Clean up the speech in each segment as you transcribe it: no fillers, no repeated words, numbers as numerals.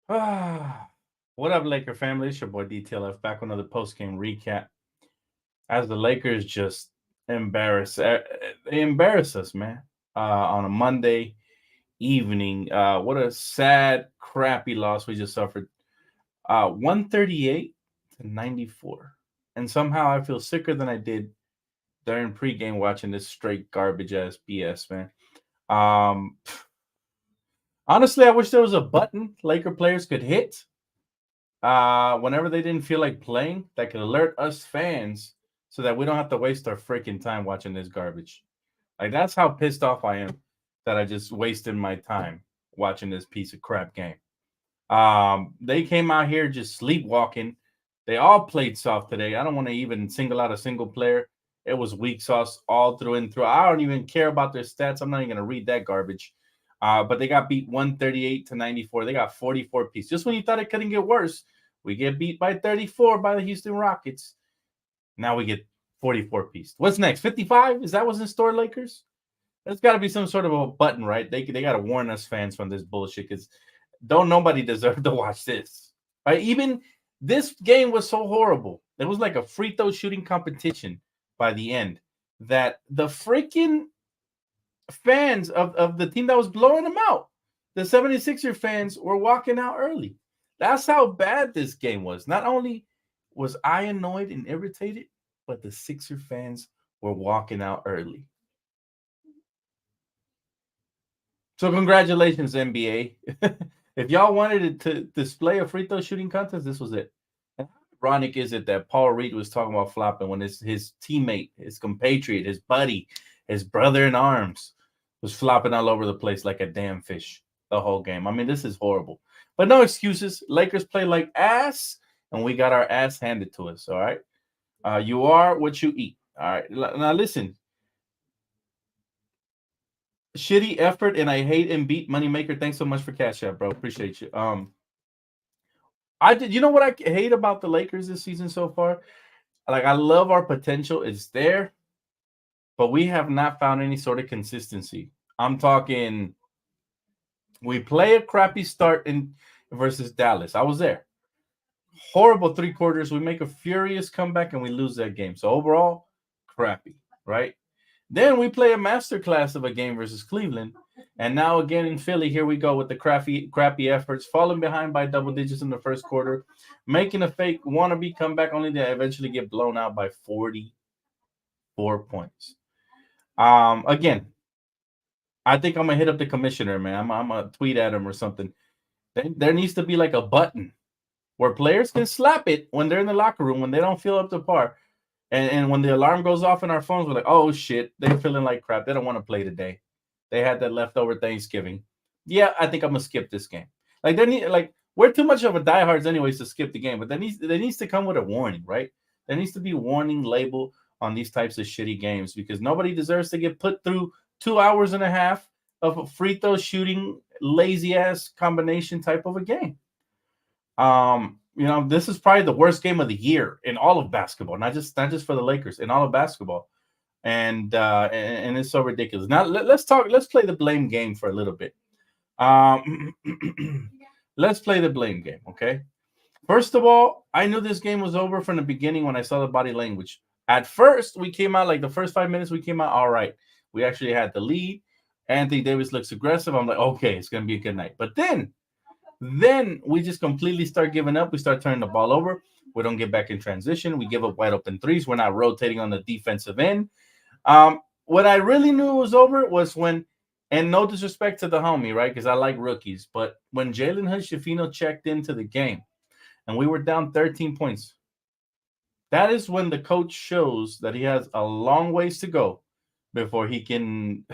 What up, Laker family? It's your boy DTLF back with another post game recap. As the Lakers just they embarrass us, man. On a Monday evening, what a sad, crappy loss we just suffered. 138-94, and somehow I feel sicker than I did during pregame watching this straight garbage ass BS, man. Um, Honestly, I wish there was a button Laker players could hit whenever they didn't feel like playing that could alert us fans so that we don't have to waste our freaking time watching this garbage. Like, that's how pissed off I am that I just wasted my time watching this piece of crap game. They came out here just sleepwalking. They all played soft today. I don't want to even single out a single player. It was weak sauce all through and through. I don't even care about their stats. I'm not even going to read that garbage. But they got beat 138-94. They got 44 pieces. Just when you thought it couldn't get worse, we get beat by 34 by the Houston Rockets. Now we get 44 pieces. What's next? 55? Is that what's in store, Lakers? There's got to be some sort of a button, right? They got to warn us fans from this bullshit because don't nobody deserve to watch this. Right? Even this game was so horrible. It was like a free throw shooting competition by the end that the freaking fans of the team that was blowing them out, the 76er fans, were walking out early. That's how bad this game was. Not only was I annoyed and irritated, but the Sixer fans were walking out early. So congratulations, NBA. If y'all wanted to display a free throw shooting contest, this was it. And how ironic is it that Paul Reed was talking about flopping when his teammate, his compatriot, his buddy, his brother in arms was flopping all over the place like a damn fish the whole game. I mean, this is horrible. But no excuses. Lakers play like ass, and we got our ass handed to us, all right? You are what you eat, all right? Now, listen. Shitty effort, and I hate Embiid Moneymaker. Thanks so much for Cash App, bro. Appreciate you. I did. You know what I hate about the Lakers this season so far? Like, I love our potential. It's there, but we have not found any sort of consistency. I'm talking, we play a crappy start in versus Dallas. I was there. Horrible 3 quarters. We make a furious comeback and we lose that game. So overall, crappy, right? Then we play a masterclass of a game versus Cleveland. And now again in Philly, here we go with the crappy efforts, falling behind by double digits in the first quarter, making a fake wannabe comeback only to eventually get blown out by 44 points. Again, I think I'm gonna hit up the commissioner, man. I'm gonna tweet at him or something. There needs to be like a button where players can slap it when they're in the locker room when they don't feel up to par. And when the alarm goes off in our phones, we're like, oh shit, they're feeling like crap. They don't want to play today. They had that leftover Thanksgiving. Yeah, I think I'm gonna skip this game. Like we're too much of a diehards anyways to skip the game, but there needs to come with a warning, right? There needs to be a warning label on these types of shitty games because nobody deserves to get put through 2 hours and a half of a free throw shooting, lazy ass combination type of a game. This is probably the worst game of the year in all of basketball, not just for the Lakers, in all of basketball. And it's so ridiculous. Now let's play the blame game for a little bit. Let's play the blame game, okay? First of all, I knew this game was over from the beginning when I saw the body language. At first, we came out like the first 5 minutes, we came out all right. We actually had the lead. Anthony Davis looks aggressive. I'm like, okay, it's gonna be a good night. But then we just completely start giving up. We start turning the ball over. We don't get back in transition. We give up wide open threes. We're not rotating on the defensive end. What I really knew was over was when, and no disrespect to the homie, right? Because I like rookies, but when Jalen Hood-Schifino checked into the game and we were down 13 points, that is when the coach shows that he has a long ways to go before he can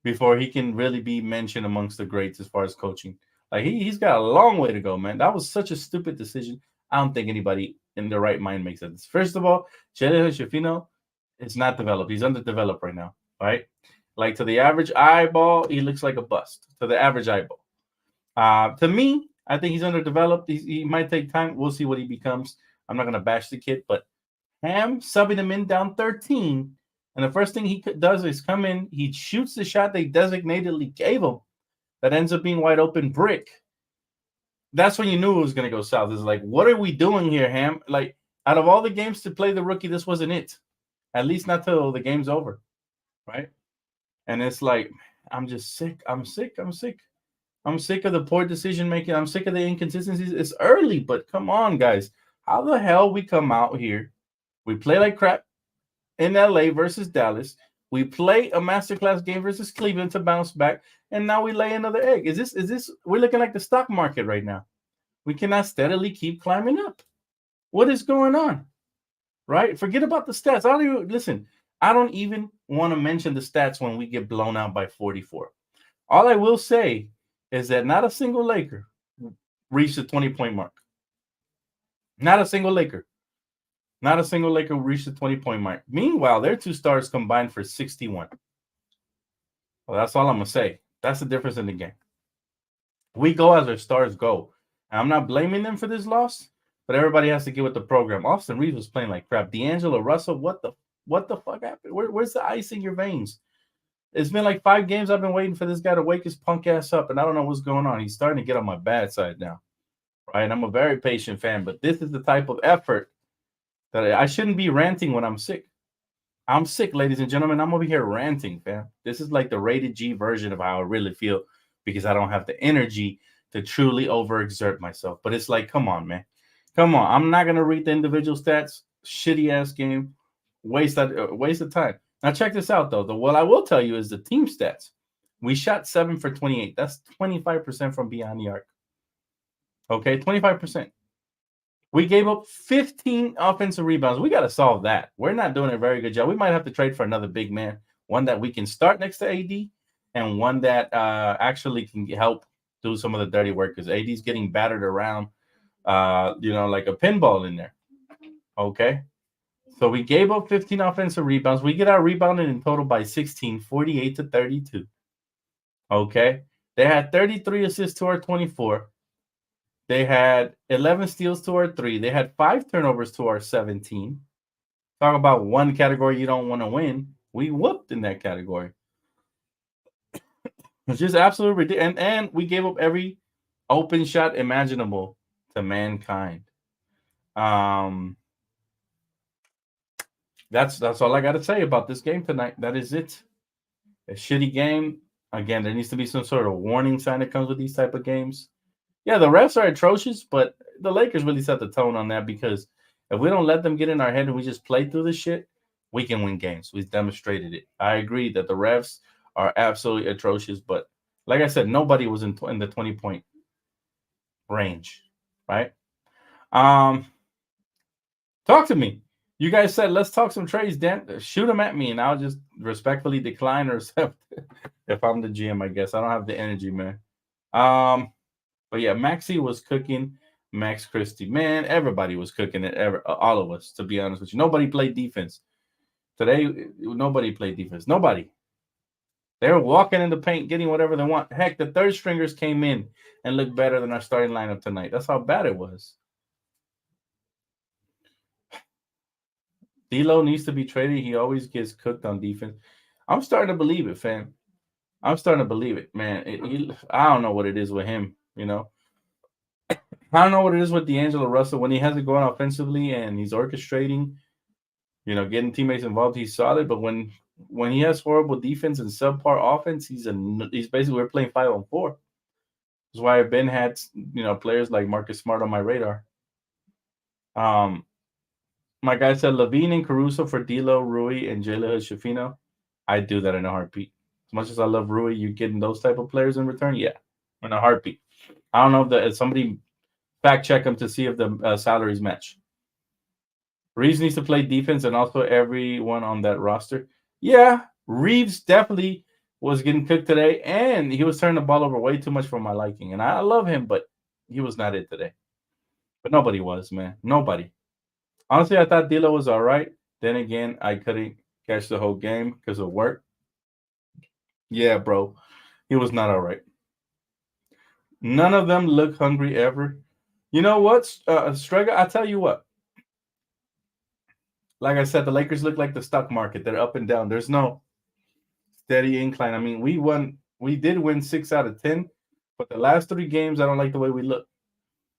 really be mentioned amongst the greats as far as coaching. Like he's got a long way to go, man. That was such a stupid decision. I don't think anybody in their right mind makes that. First of all, Jalen Hood-Schifino is not developed. He's underdeveloped right now, right? Like to the average eyeball, he looks like a bust. To the average eyeball. To me, I think he's underdeveloped. He might take time. We'll see what he becomes. I'm not going to bash the kid, but Ham subbing him in down 13, and the first thing he does is come in. He shoots the shot they designatedly gave him that ends up being wide open brick. that's when you knew it was going to go south. It's like, what are we doing here, Ham? Like, out of all the games to play the rookie, this wasn't it. At least not till the game's over, right? And it's like, I'm just sick. I'm sick. I'm sick. I'm sick of the poor decision making. I'm sick of the inconsistencies. It's early, but come on, guys. How the hell we come out here? We play like crap in LA versus Dallas. We play a masterclass game versus Cleveland to bounce back, and now we lay another egg. Is this we're looking like the stock market right now? We cannot steadily keep climbing up. What is going on? Right? Forget about the stats. I don't even listen. I don't even want to mention the stats when we get blown out by 44. All I will say is that not a single Laker reached the 20-point mark. Not a single Laker. Not a single Laker reached the 20-point mark. Meanwhile, their two stars combined for 61. Well, that's all I'm going to say. That's the difference in the game. We go as our stars go. And I'm not blaming them for this loss, but everybody has to get with the program. Austin Reeves was playing like crap. D'Angelo Russell, what the fuck happened? Where's the ice in your veins? It's been like 5 games I've been waiting for this guy to wake his punk ass up, and I don't know what's going on. He's starting to get on my bad side now, right? I'm a very patient fan, but this is the type of effort that I shouldn't be ranting when I'm sick. I'm sick, ladies and gentlemen. I'm over here ranting, fam. This is like the rated G version of how I really feel because I don't have the energy to truly overexert myself. But it's like, come on, man. Come on. I'm not going to read the individual stats. Shitty ass game. Waste of time. Now, check this out, though. What I will tell you is the team stats. We shot 7 for 28. That's 25% from beyond the arc. Okay, 25%. We gave up 15 offensive rebounds. We got to solve that. We're not doing a very good job. We might have to trade for another big man, one that we can start next to AD and one that actually can help do some of the dirty work because AD's getting battered around, like a pinball in there. Okay. So we gave up 15 offensive rebounds. We get our rebounded in total by 16, 48 to 32. Okay. They had 33 assists to our 24. They had 11 steals to our 3. They had 5 turnovers to our 17. Talk about one category you don't want to win. We whooped in that category. It's just absolutely ridiculous. And we gave up every open shot imaginable to mankind. That's all I got to say about this game tonight. That is it. A shitty game. Again, there needs to be some sort of warning sign that comes with these type of games. Yeah, the refs are atrocious, but the Lakers really set the tone on that because if we don't let them get in our head and we just play through this shit, we can win games. We've demonstrated it. I agree that the refs are absolutely atrocious, but like I said, nobody was in the 20-point range, right? Talk to me. You guys said let's talk some trades, Dan. Shoot them at me, and I'll just respectfully decline or accept if I'm the GM. I guess I don't have the energy, man. But yeah, Maxey was cooking. Max Christie, man, everybody was cooking it. All of us, to be honest with you. Nobody played defense. Today, nobody played defense. Nobody. They were walking in the paint, getting whatever they want. Heck, the third stringers came in and looked better than our starting lineup tonight. That's how bad it was. D'Lo needs to be traded. He always gets cooked on defense. I'm starting to believe it, fam. I'm starting to believe it, man. I don't know what it is with him, I don't know what it is with D'Angelo Russell when he has it going offensively and he's orchestrating, getting teammates involved. He's solid, but when he has horrible defense and subpar offense, he's basically we're playing 5-on-4. That's why I've been had players like Marcus Smart on my radar. My guy said Levine and Caruso for D'Lo, Rui, and Jalen Shafino. I'd do that in a heartbeat. As much as I love Rui, you getting those type of players in return? Yeah, in a heartbeat. I don't know if somebody fact check them to see if the salaries match. Reeves needs to play defense and also everyone on that roster. Yeah, Reeves definitely was getting cooked today, and he was turning the ball over way too much for my liking. And I love him, but he was not it today. But nobody was, man. Nobody. Honestly, I thought D'Lo was all right. Then again, I couldn't catch the whole game because of work. Yeah, bro. He was not all right. None of them look hungry ever. You know what, Strega? I tell you what. Like I said, the Lakers look like the stock market. They're up and down. There's no steady incline. I mean, we did win 6 out of 10, but the last 3 games, I don't like the way we look.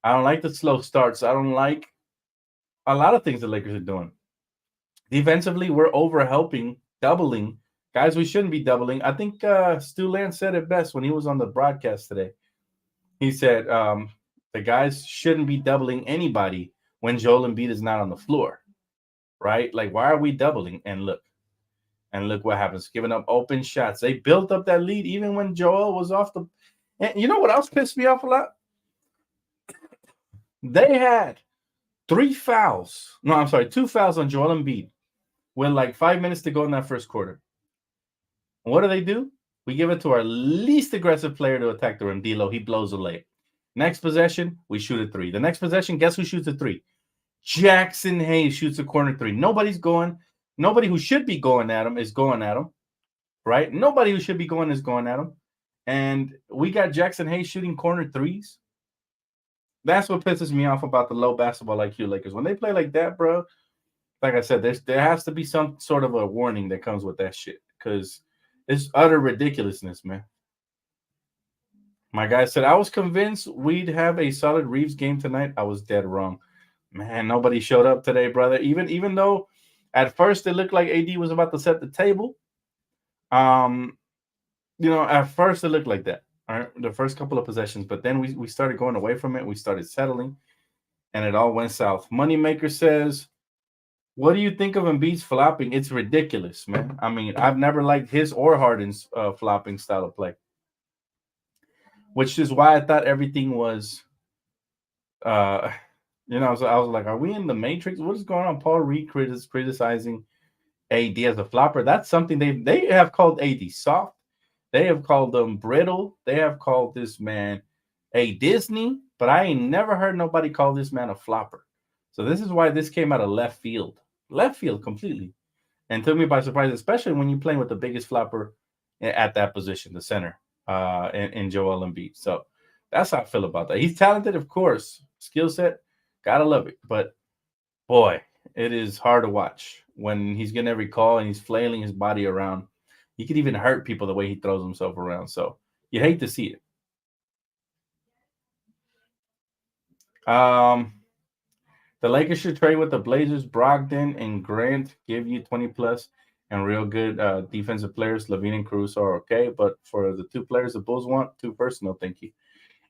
I don't like the slow starts. I don't like a lot of things the Lakers are doing. Defensively, we're over helping, doubling guys we shouldn't be doubling. I think Stu Lance said it best when he was on the broadcast today. He said the guys shouldn't be doubling anybody when Joel Embiid is not on the floor, right? Like, why are we doubling? And look what happens. Giving up open shots. They built up that lead even when Joel was off the. And you know what else pissed me off a lot? They had 2 fouls on Joel Embiid with like 5 minutes to go in that first quarter. And what do? We give it to our least aggressive player to attack the rim, D'Lo. He blows a layup. Next possession, we shoot a 3. The next possession, guess who shoots a 3? Jackson Hayes shoots a corner 3. Nobody who should be going at him is going at him, right? Nobody who should be going is going at him. And we got Jackson Hayes shooting corner 3s. That's what pisses me off about the low basketball IQ Lakers. When they play like that, bro, like I said, there has to be some sort of a warning that comes with that shit because it's utter ridiculousness, man. My guy said, I was convinced we'd have a solid Reeves game tonight. I was dead wrong. Man, nobody showed up today, brother. Even though at first it looked like AD was about to set the table. At first it looked like that. All right, the first couple of possessions, but then we started going away from it. We started settling, and it all went south. Moneymaker says, what do you think of Embiid's flopping? It's ridiculous, man. I mean, I've never liked his or Harden's flopping style of play, which is why I thought everything was, so I was like, are we in the Matrix? What is going on? Paul Reed criticizing AD as a flopper. That's something they have called AD soft. They have called them brittle. They have called this man a Disney, but I ain't never heard nobody call this man a flopper. So this is why this came out of left field completely, and took me by surprise, especially when you're playing with the biggest flopper at that position, the center, in Joel Embiid. So that's how I feel about that. He's talented, of course, skill set, gotta love it. But boy, it is hard to watch when he's getting every call and he's flailing his body around. He could even hurt people the way he throws himself around. So you hate to see it. The Lakers should trade with the Blazers. Brogdon and Grant give you 20 plus and real good defensive players. Levine and Caruso are okay, but for the 2 players the Bulls want, 2 first, no thank you.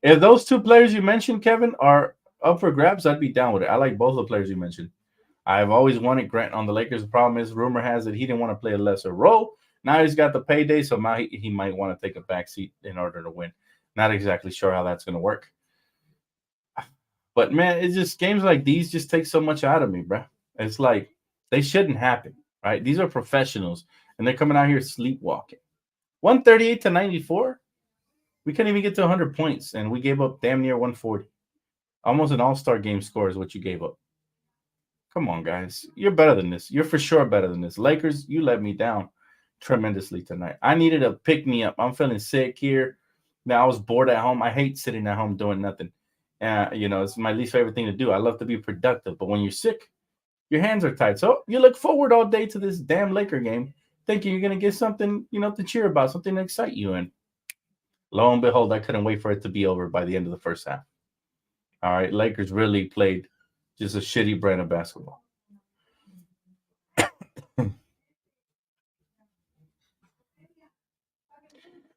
If those 2 players you mentioned, Kevin, are up for grabs, I'd be down with it. I like both the players you mentioned. I've always wanted Grant on the Lakers. The problem is, rumor has it he didn't want to play a lesser role. Now he's got the payday, so now he might want to take a backseat in order to win. Not exactly sure how that's going to work. But, man, it's just games like these just take so much out of me, bro. It's like they shouldn't happen, right? These are professionals, and they're coming out here sleepwalking. 138-94? We couldn't even get to 100 points, and we gave up damn near 140. Almost an all-star game score is what you gave up. Come on, guys. You're better than this. You're for sure better than this. Lakers, you let me down tremendously tonight. I needed a pick-me-up. I'm feeling sick here. Now I was bored at home. I hate sitting at home doing nothing. It's my least favorite thing to do. I love to be productive, but when you're sick, your hands are tied. So you look forward all day to this damn Laker game, thinking you're going to get something, to cheer about, something to excite you. And lo and behold, I couldn't wait for it to be over by the end of the first half. All right, Lakers really played just a shitty brand of basketball.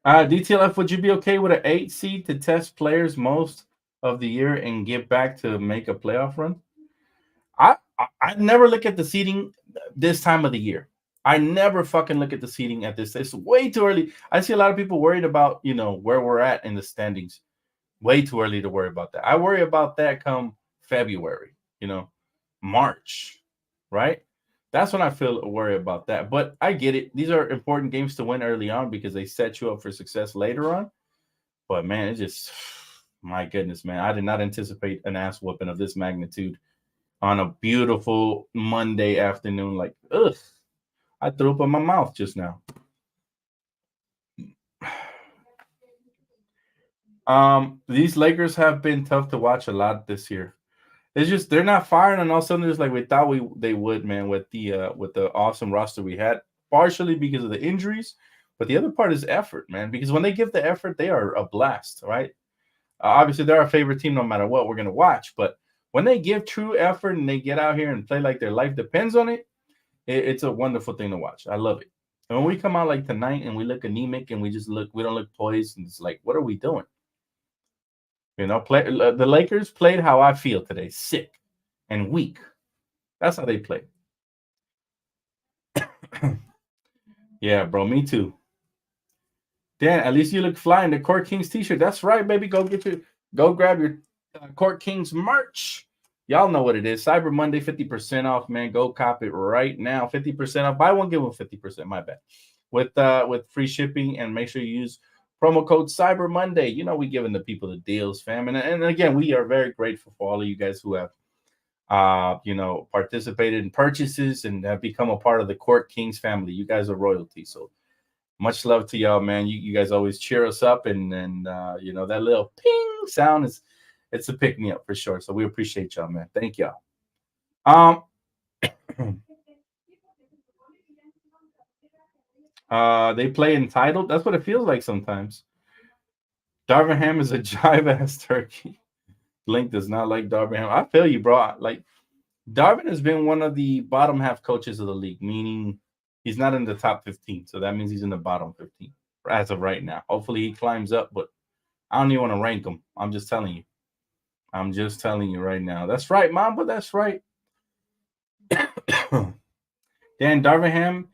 DTLF, would you be okay with an 8 seed to test players most of the year and get back to make a playoff run? I never look at the seeding this time of the year. I never fucking look at the seeding at this. It's way too early. I see a lot of people worried about, where we're at in the standings. Way too early to worry about that. I worry about that come February, March, right? That's when I feel worried about that. But I get it. These are important games to win early on because they set you up for success later on. But, man, it's just, my goodness, man. I did not anticipate an ass whooping of this magnitude on a beautiful Monday afternoon. Like, ugh, I threw up in my mouth just now. These Lakers have been tough to watch a lot this year. It's just they're not firing on all cylinders like we thought they would, man, with the awesome roster we had, partially because of the injuries, but the other part is effort, man, because when they give the effort, they are a blast, right? Obviously, they're our favorite team no matter what we're going to watch. But when they give true effort and they get out here and play like their life depends on it, it's a wonderful thing to watch. I love it. And when we come out like tonight and we look anemic and we don't look poised, and it's like, what are we doing? The Lakers played how I feel today, sick and weak. That's how they play. Yeah, bro, me too. Dan, at least you look fly in the Court Kings t-shirt. That's right, baby. Go grab your Court Kings merch. Y'all know what it is. Cyber Monday, 50% off, man. Go cop it right now. 50% off. Buy one, give one 50%. My bad. With free shipping, and make sure you use promo code Cyber Monday. You know we giving the people the deals, fam. And again, we are very grateful for all of you guys who have participated in purchases and have become a part of the Court Kings family. You guys are royalty. So much love to y'all, man. You guys always cheer us up, and that little ping sound it's a pick me up for sure. So we appreciate y'all, man. Thank y'all. They play entitled. That's what it feels like sometimes. Darvin Ham is a jive ass turkey. Link does not like Darvin Ham. I feel you, bro. Like Darvin has been one of the bottom half coaches of the league, meaning he's not in the top 15. So that means he's in the bottom 15 as of right now. Hopefully he climbs up, but I don't even want to rank him. I'm just telling you. I'm just telling you right now. That's right, Mom, but that's right. Dan Darvingham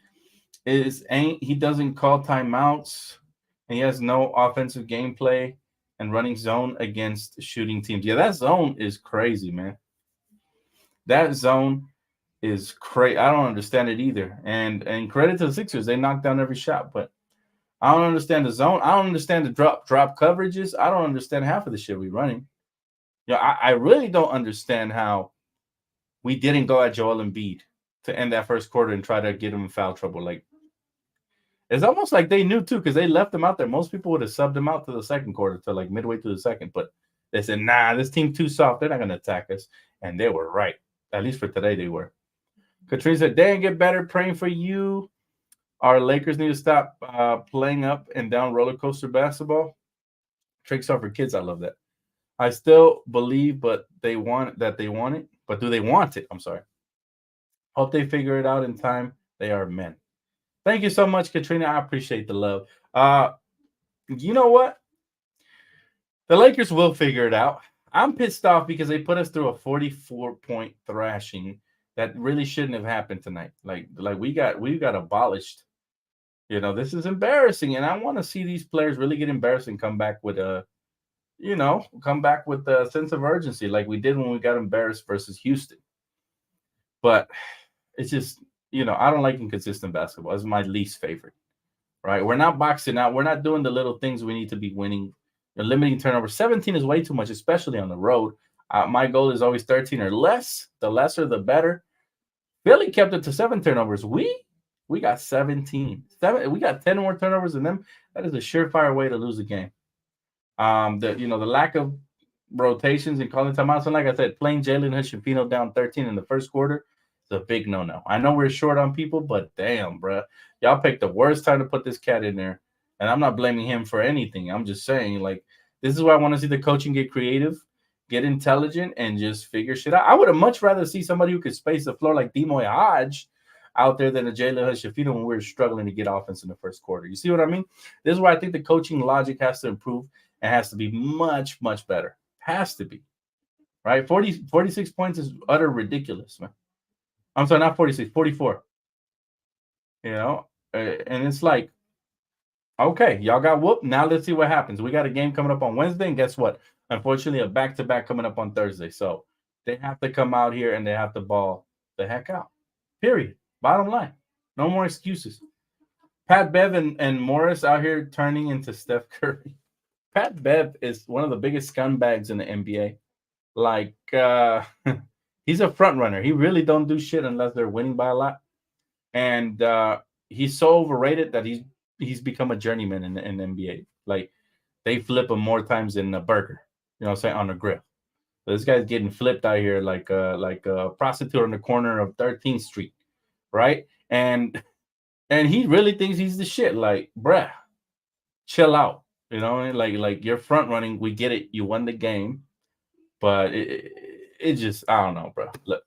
he doesn't call timeouts, and he has no offensive gameplay and running zone against shooting teams. Yeah, that zone is crazy, man. That zone is crazy. I don't understand it either. And credit to the Sixers, they knocked down every shot, but I don't understand the zone. I don't understand the drop coverages. I don't understand half of the shit we're running. Yeah, I really don't understand how we didn't go at Joel Embiid to end that first quarter and try to get him in foul trouble. Like, it's almost like they knew too, because they left him out there. Most people would have subbed him out to the second quarter, to like midway through the second, but they said, nah, this team too soft. They're not going to attack us. And they were right. At least for today, they were. Katrina said, Dan, get better. Praying for you. Our Lakers need to stop playing up and down roller coaster basketball. Tricks are for kids. I love that. I still believe, but they want it. But do they want it? I'm sorry. Hope they figure it out in time. They are men. Thank you so much, Katrina. I appreciate the love. You know what? The Lakers will figure it out. I'm pissed off because they put us through a 44-point thrashing that really shouldn't have happened tonight. Like we got abolished. This is embarrassing, and I want to see these players really get embarrassed and come back with a sense of urgency like we did when we got embarrassed versus Houston. But it's just, I don't like inconsistent basketball. It's my least favorite, right? We're not boxing out. We're not doing the little things we need to be winning. Limiting turnovers. 17 is way too much, especially on the road. My goal is always 13 or less. The lesser, the better. Philly kept it to 7 turnovers. We got 17. We got 10 more turnovers than them. That is a surefire way to lose a game. The lack of rotations and calling timeouts, and like I said, playing Jalen Hood-Schifino down 13 in the first quarter is a big no-no. I know we're short on people, but damn, bro, y'all picked the worst time to put this cat in there, and I'm not blaming him for anything. I'm just saying, like, this is why I want to see the coaching get creative, get intelligent, and just figure shit out. I would have much rather see somebody who could space the floor like Demoy Hodge out there than a Jalen Hood-Schifino when we were struggling to get offense in the first quarter. You see what I mean? This is why I think the coaching logic has to improve. It has to be much, much better. Has to be. Right? 46 points is utter ridiculous, man. I'm sorry, not 46, 44. And it's like, okay, y'all got whooped. Now let's see what happens. We got a game coming up on Wednesday, and guess what? Unfortunately, a back-to-back coming up on Thursday. So they have to come out here and they have to ball the heck out. Period. Bottom line. No more excuses. Pat Bev and Morris out here turning into Steph Curry. Pat Bev is one of the biggest scumbags in the NBA. Like, he's a front runner. He really don't do shit unless they're winning by a lot. And he's so overrated that he's become a journeyman in the NBA. Like, they flip him more times than a burger, on a grill. So this guy's getting flipped out here like a prostitute on the corner of 13th Street, right? And he really thinks he's the shit. Like, bruh, chill out. You know, like you're front running. We get it. You won the game, but it just I don't know, bro. Look,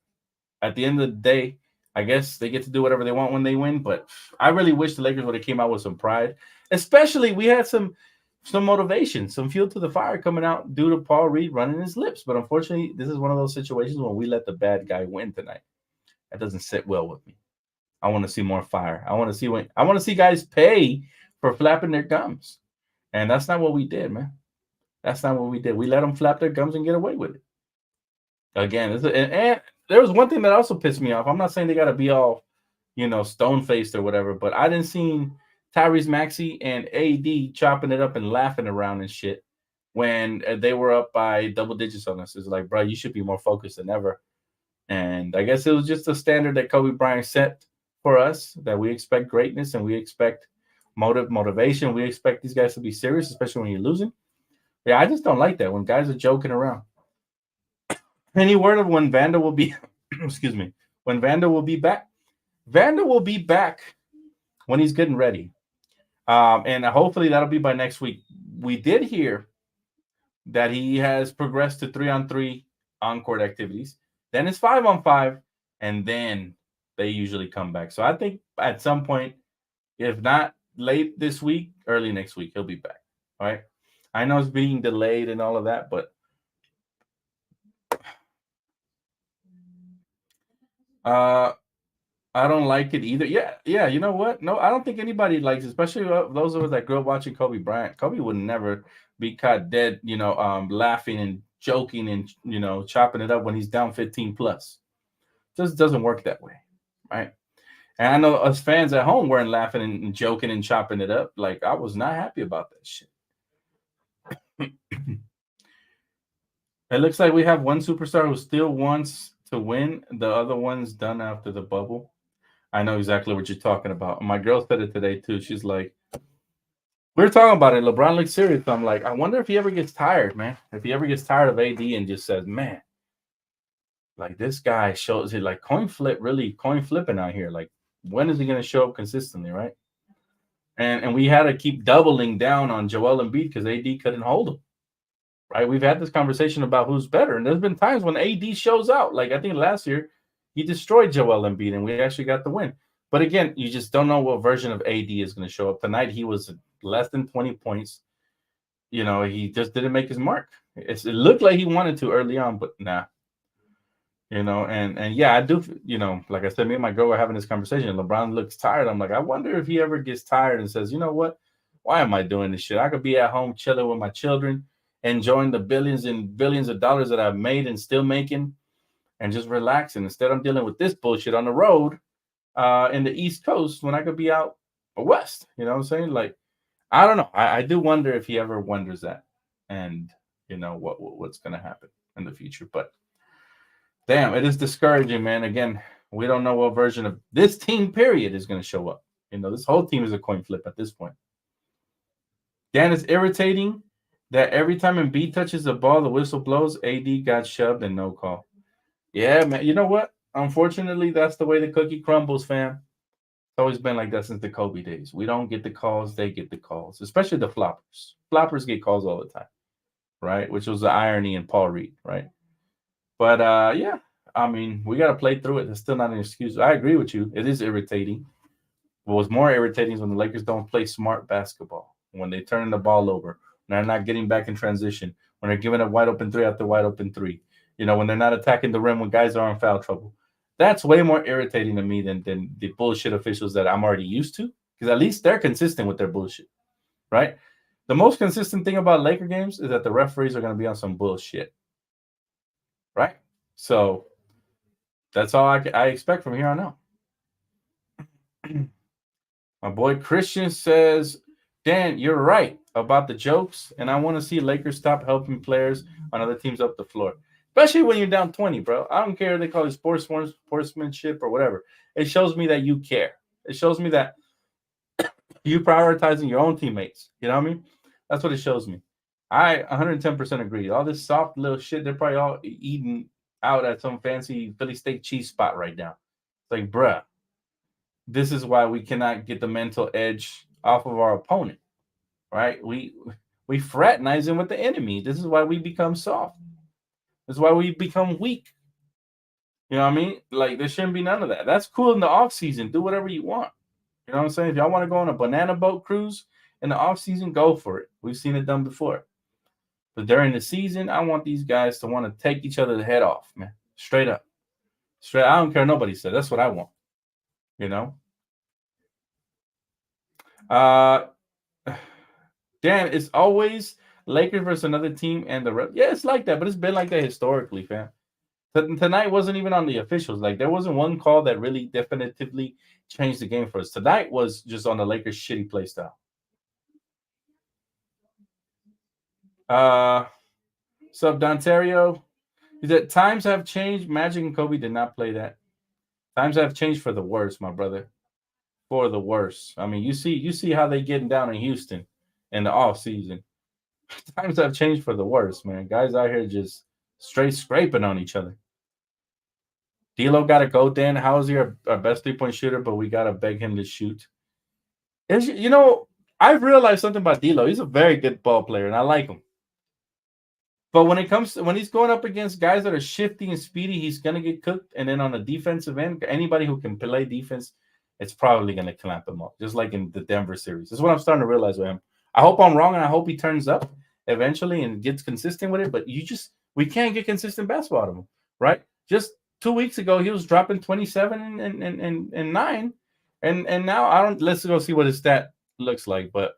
at the end of the day, I guess they get to do whatever they want when they win. But I really wish the Lakers would have came out with some pride. Especially we had some motivation, some fuel to the fire coming out due to Paul Reed running his lips. But unfortunately, this is one of those situations when we let the bad guy win tonight. That doesn't sit well with me. I want to see more fire. I want to see guys pay for flapping their gums. And that's not what we did, man. That's not what we did. We let them flap their gums and get away with it. Again, and there was one thing that also pissed me off. I'm not saying they got to be all, stone faced or whatever, but I didn't see Tyrese Maxey and AD chopping it up and laughing around and shit when they were up by double digits on us. It's like, bro, you should be more focused than ever. And I guess it was just a standard that Kobe Bryant set for us that we expect greatness and we expect motivation. We expect these guys to be serious, especially when you're losing. Yeah, I just don't like that when guys are joking around. Any word of when Vanda will be? Excuse me. When Vanda will be back? Vanda will be back when he's getting ready, and hopefully that'll be by next week. We did hear that he has progressed to 3-on-3 on-court activities. Then it's 5-on-5, and then they usually come back. So I think at some point, if not late this week, early next week, he'll be back. All right. I know it's being delayed and all of that, but uh, I don't like it either. Yeah. You know what? No, I don't think anybody likes it, especially those of us that grew up watching Kobe Bryant. Kobe would never be caught dead, laughing and joking and chopping it up when he's down 15 plus. Just doesn't work that way, right? And I know us fans at home weren't laughing and joking and chopping it up. Like I was not happy about that shit. It looks like we have one superstar who still wants to win. The other one's done after the bubble. I know exactly what you're talking about. My girl said it today too. She's like, we were talking about it. LeBron looks serious. I'm like, I wonder if he ever gets tired, man. If he ever gets tired of AD and just says, man, like this guy shows it like coin flipping out here. Like, when is he going to show up consistently, right? And we had to keep doubling down on Joel Embiid because AD couldn't hold him, right? We've had this conversation about who's better, and there's been times when AD shows out. Like I think last year, he destroyed Joel Embiid, and we actually got the win. But again, you just don't know what version of AD is going to show up tonight. He was less than 20 points. He just didn't make his mark. It looked like he wanted to early on, but nah. And yeah, I do. Like I said, me and my girl were having this conversation. LeBron looks tired. I'm like, I wonder if he ever gets tired and says, you know what? Why am I doing this shit? I could be at home chilling with my children, enjoying the billions and billions of dollars that I've made and still making, and just relaxing. Instead, I'm dealing with this bullshit on the road in the East Coast when I could be out west. You know what I'm saying? Like, I don't know. I do wonder if he ever wonders that, and what's going to happen in the future. But damn, it is discouraging, man. Again, we don't know what version of this team period is going to show up. This whole team is a coin flip at this point. Dan, it's irritating that every time Embiid touches the ball, the whistle blows. AD got shoved and no call. Yeah, man. You know what? Unfortunately, that's the way the cookie crumbles, fam. It's always been like that since the Kobe days. We don't get the calls; they get the calls, especially the floppers. Floppers get calls all the time, right? Which was the irony in Paul Reed, right? But yeah, I mean, we got to play through it. It's still not an excuse. I agree with you. It is irritating. What was more irritating is when the Lakers don't play smart basketball, when they turn the ball over, when they're not getting back in transition, when they're giving a wide open three after wide open three, when they're not attacking the rim when guys are in foul trouble. That's way more irritating to me than the bullshit officials that I'm already used to, because at least they're consistent with their bullshit, right? The most consistent thing about Laker games is that the referees are going to be on some bullshit, right? So that's all I expect from here on out. My boy Christian says, Dan, you're right about the jokes, and I want to see Lakers stop helping players on other teams up the floor, especially when you're down 20, bro. I don't care if they call it sportsmanship or whatever. It shows me that you care. It shows me that you prioritizing your own teammates. You know what I mean? That's what it shows me. I 110% agree. All this soft little shit, they're probably all eating out at some fancy Philly steak cheese spot right now. It's like, bruh, this is why we cannot get the mental edge off of our opponent, right? We fraternizing with the enemy. This is why we become soft. This is why we become weak. You know what I mean? Like there shouldn't be none of that. That's cool in the off season. Do whatever you want. You know what I'm saying? If y'all want to go on a banana boat cruise in the off season, go for it. We've seen it done before. But during the season, I want these guys to want to take each other's head off, man. Straight up. Straight. I don't care what nobody said. That's what I want. You know? Dan, it's always Lakers versus another team and the rep. Yeah, it's like that, but it's been like that historically, fam. Tonight wasn't even on the officials. Like there wasn't one call that really definitively changed the game for us. Tonight was just on the Lakers' shitty play style. Sub Dontario, he said times have changed. Magic and Kobe did not play that. Times have changed for the worse, my brother. For the worse. I mean, you see how they getting down in Houston in the off season. Times have changed for the worse, man. Guys out here just straight scraping on each other. D'Lo got to go, Dan. How is he our best 3-point shooter, but we got to beg him to shoot? You know, I've realized something about D'Lo. He's a very good ball player, and I like him. But when he's going up against guys that are shifty and speedy, he's going to get cooked. And then on the defensive end, anybody who can play defense, it's probably going to clamp him up, just like in the Denver series. This is what I'm starting to realize with him. I hope I'm wrong, and I hope he turns up eventually and gets consistent with it. But we can't get consistent basketball out of him, right? Just 2 weeks ago, he was dropping 27 and 9. And now let's go see what his stat looks like. But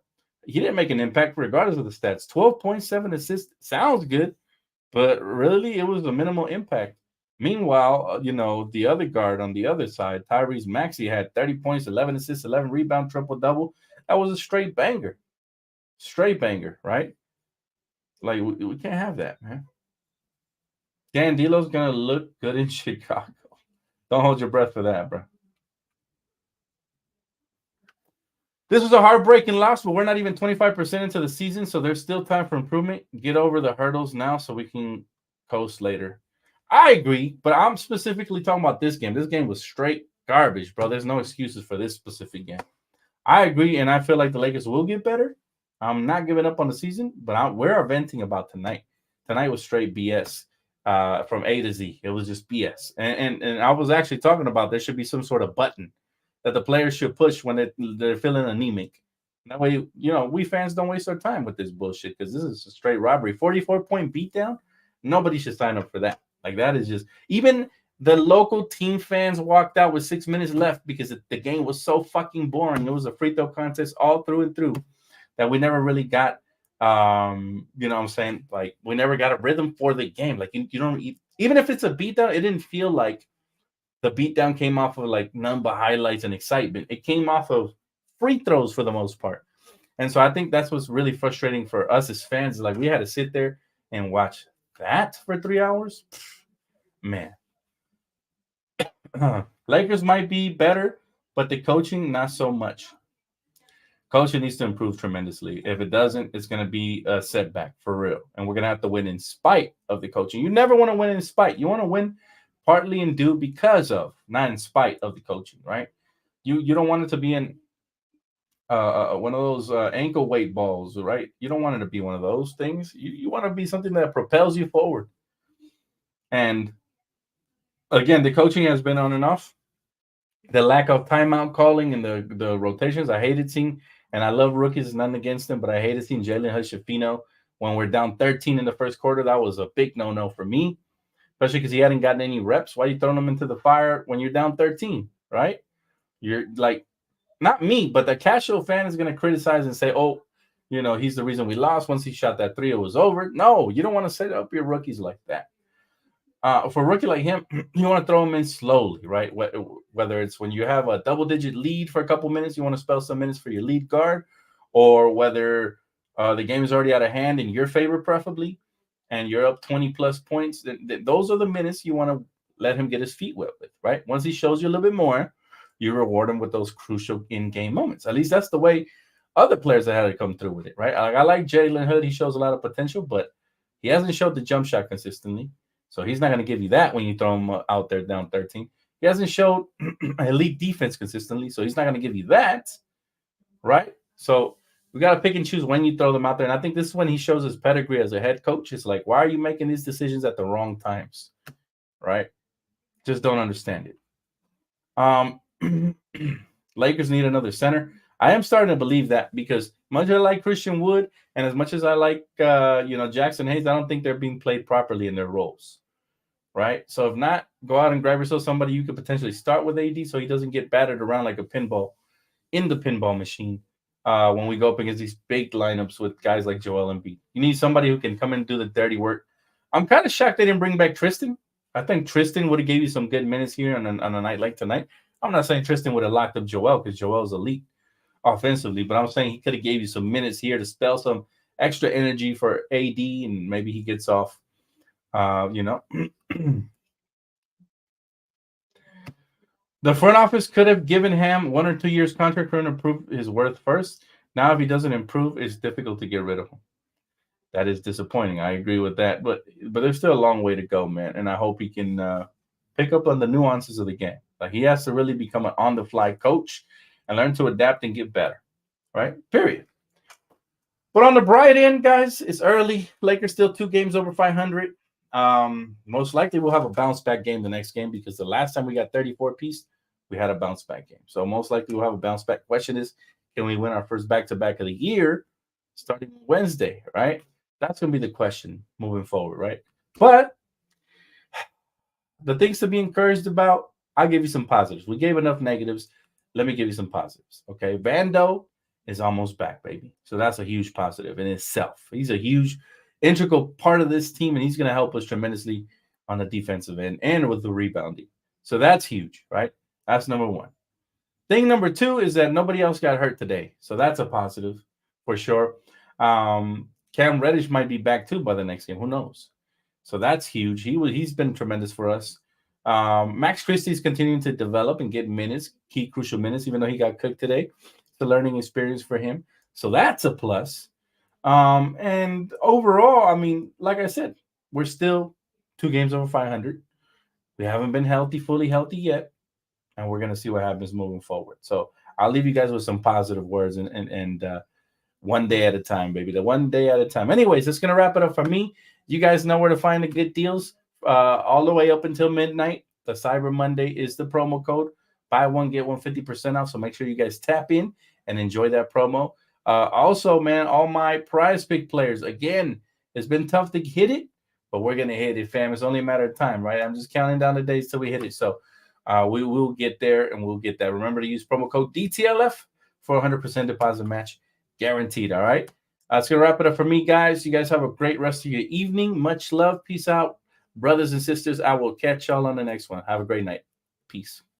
he didn't make an impact regardless of the stats. 12.7 assists sounds good, but really it was a minimal impact. Meanwhile, the other guard on the other side, Tyrese Maxey, had 30 points, 11 assists, 11 rebound, triple-double. That was a straight banger. Straight banger, right? Like, we can't have that, man. Dan D'Lo's going to look good in Chicago. Don't hold your breath for that, bro. This was a heartbreaking loss, but we're not even 25% into the season, so there's still time for improvement. Get over the hurdles now so we can coast later. I agree, but I'm specifically talking about this game. This game was straight garbage, bro. There's no excuses for this specific game. I agree, and I feel like the Lakers will get better. I'm not giving up on the season, but we're venting about tonight. Tonight was straight BS from A to Z. It was just BS. And I was actually talking about there should be some sort of button that the players should push when they're feeling anemic. That way, we fans don't waste our time with this bullshit because this is a straight robbery. 44-point beatdown. Nobody should sign up for that. Like, that is just – even the local team fans walked out with 6 minutes left because the game was so fucking boring. It was a free throw contest all through and through that we never really got what I'm saying? Like, we never got a rhythm for the game. Like, you don't – even if it's a beatdown, it didn't feel like the beatdown came off of, like, none but highlights and excitement. It came off of free throws for the most part. And so I think that's what's really frustrating for us as fans. Like, we had to sit there and watch that for 3 hours. Man. Lakers might be better, but the coaching, not so much. Coaching needs to improve tremendously. If it doesn't, it's going to be a setback for real. And we're going to have to win in spite of the coaching. You never want to win in spite. You want to win partly and due because of, not in spite of the coaching, right? You don't want it to be in one of those ankle weight balls, right? You don't want it to be one of those things. You want to be something that propels you forward. And again, the coaching has been on and off. The lack of timeout calling and the rotations, I hated seeing. And I love rookies, nothing against them, but I hated seeing Jalen Hood-Schifino when we're down 13 in the first quarter. That was a big no-no for me, especially because he hadn't gotten any reps. Why are you throwing him into the fire when you're down 13, right? You're like, not me, but the casual fan is going to criticize and say, oh, he's the reason we lost. Once he shot that 3, it was over. No, you don't want to set up your rookies like that. For a rookie like him, you want to throw him in slowly, right? Whether it's when you have a double-digit lead for a couple minutes, you want to spell some minutes for your lead guard, or whether the game is already out of hand in your favor, preferably, and you're up 20-plus points. Those are the minutes you want to let him get his feet wet with, right? Once he shows you a little bit more, you reward him with those crucial in-game moments. At least that's the way other players have had to come through with it, right? I like Jalen Hood. He shows a lot of potential, but he hasn't showed the jump shot consistently. So he's not going to give you that when you throw him out there down 13. He hasn't showed elite defense consistently, so he's not going to give you that, right? So we got to pick and choose when you throw them out there. And I think this is when he shows his pedigree as a head coach. It's like, why are you making these decisions at the wrong times? Right? Just don't understand it. Lakers need another center. I am starting to believe that because much as I like Christian Wood and as much as I like Jackson Hayes, I don't think they're being played properly in their roles. Right? So if not, go out and grab yourself somebody you could potentially start with AD so he doesn't get battered around like a pinball in the pinball machine when we go up against these big lineups with guys like Joel Embiid. You need somebody who can come and do the dirty work. I'm kind of shocked they didn't bring back Tristan. I think Tristan would have gave you some good minutes here on a night like tonight. I'm not saying Tristan would have locked up Joel because Joel's elite offensively, but I'm saying he could have gave you some minutes here to spell some extra energy for AD, and maybe he gets off. The front office could have given Ham 1 or 2 years contract for him to prove his worth first. Now, if he doesn't improve, it's difficult to get rid of him. That is disappointing. I agree with that, but there's still a long way to go, man. And I hope he can pick up on the nuances of the game. Like he has to really become an on-the-fly coach and learn to adapt and get better, right? Period. But on the bright end, guys, it's early. Lakers still 2 games over 500. Most likely we'll have a bounce back game the next game because the last time we got 34 piece, we had a bounce back game. So most likely we'll have a bounce back. Question is, can we win our first back-to-back of the year starting Wednesday, right? That's going to be the question moving forward, right? But the things to be encouraged about, I'll give you some positives. We gave enough negatives. Let me give you some positives, okay? Vando is almost back, baby. So that's a huge positive in itself. He's a huge integral part of this team, and he's going to help us tremendously on the defensive end and with the rebounding. So that's huge, right? That's number one. Thing number two is that nobody else got hurt today. So that's a positive for sure. Cam Reddish might be back too by the next game. Who knows? So that's huge. He's been tremendous for us. Max Christie's continuing to develop and get minutes, key crucial minutes, even though he got cooked today. It's a learning experience for him. So that's a plus. And overall, I mean, like I said, we're still 2 games over 500. We haven't been fully healthy yet. And we're going to see what happens moving forward. So I'll leave you guys with some positive words and one day at a time, baby. The one day at a time. Anyways, that's going to wrap it up for me. You guys know where to find the good deals all the way up until midnight. The Cyber Monday is the promo code. Buy one, get one 50% off. So make sure you guys tap in and enjoy that promo. Also, man, all my prize pick players, again, it's been tough to hit it, but we're going to hit it, fam. It's only a matter of time, right? I'm just counting down the days till we hit it. So we will get there and we'll get that. Remember to use promo code DTLF for 100% deposit match guaranteed. All right. That's going to wrap it up for me, guys. You guys have a great rest of your evening. Much love. Peace out, brothers and sisters. I will catch y'all on the next one. Have a great night. Peace.